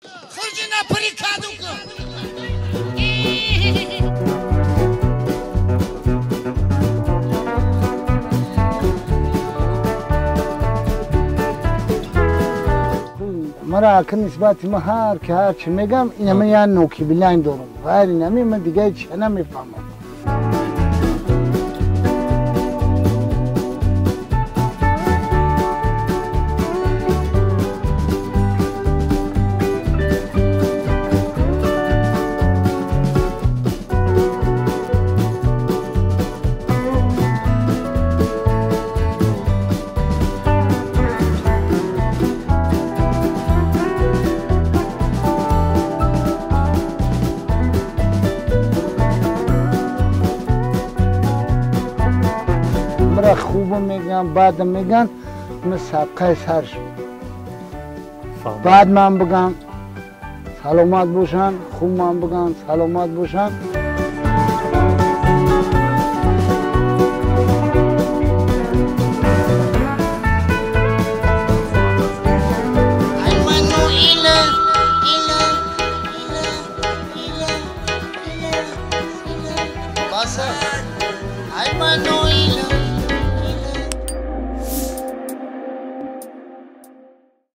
مرا کنسبت ما هر که هر چی میگم این همه یه نوکی بلاین دارم غیر این همه من دیگه چی نمیفهمم خوبم میگن بعدم میگن من سبقه سر شد بعد من بگم سلامت باشن خوب من بگم سلامت باشن I